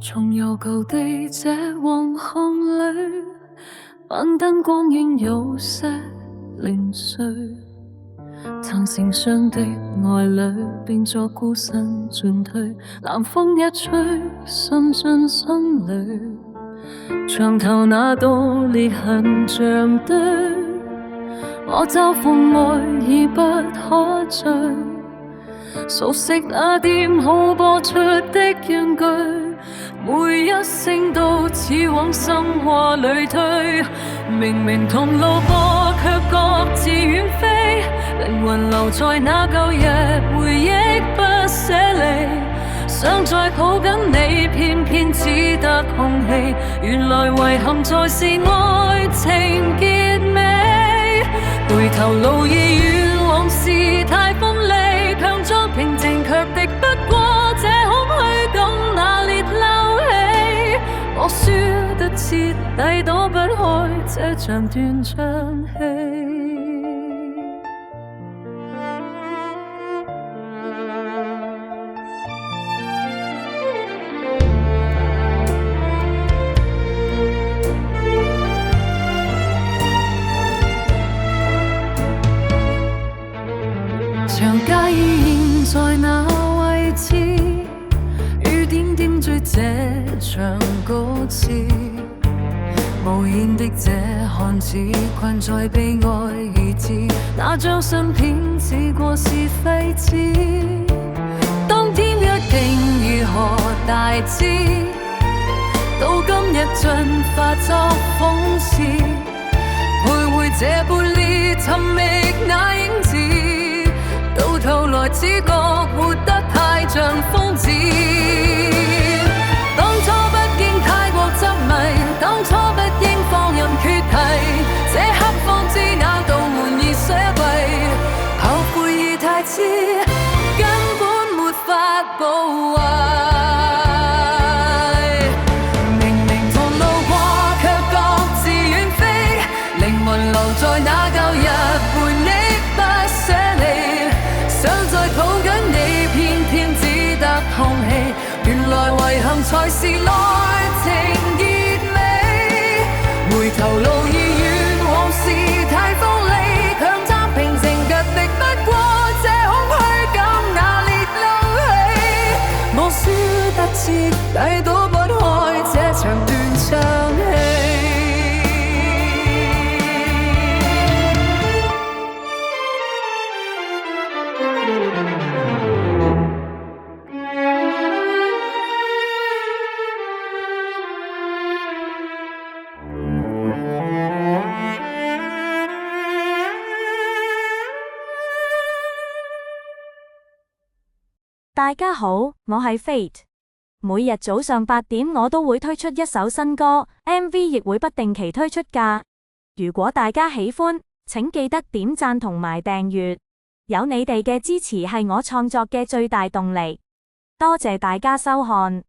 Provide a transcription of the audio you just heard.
重遊舊地這黃巷裏，晚燈光影有些零碎，曾承上的愛侶變作孤身進退，南風一吹滲進心裏，牆頭那道裂痕像堆，我嘲諷愛已不可追，熟悉那店好播出的樣句，每一聲都似往生禍裏推，明明同路過卻各自遠飛，靈魂留在那舊日回憶不捨離，想再抱緊你偏偏只得空氣，原來遺憾才是愛情結尾，回頭路已遠，往事太鋒利，強裝平靜卻敵不過這空虛感那烈嬲氣，我輸得徹底躲不開這場斷腸戲。長街已現在那位置，雨點點綴這場歌詞，無言的這漢子困在悲哀而至，那張相片只過是廢紙，當天約定如何大志，到今日盡化作諷刺，徘徊這半裂尋覓那影子，到頭來只覺活得太像瘋子，當初不應太過執迷，當初不應放任缺題，這刻方知那道門已鎖閉，後悔已太遲，根本沒法補遺，明明同路過卻各自遠飛，靈魂留在那舊日陪你不捨離，想再抱緊你偏偏只得空氣，原來遺憾才是愛情結尾，回頭路已遠，往事太鋒利，強裝平靜卻敵不過這空虛感那烈嬲氣，我輸得徹底躲不開這場斷腸戲。大家好，我係 Fate。每日早上8點我都會推出一首新歌 ，MV 亦會不定期推出㗎。如果大家喜歡，請記得點讚同埋訂閱。有你哋嘅支持係我創作嘅最大動力。多謝大家收看。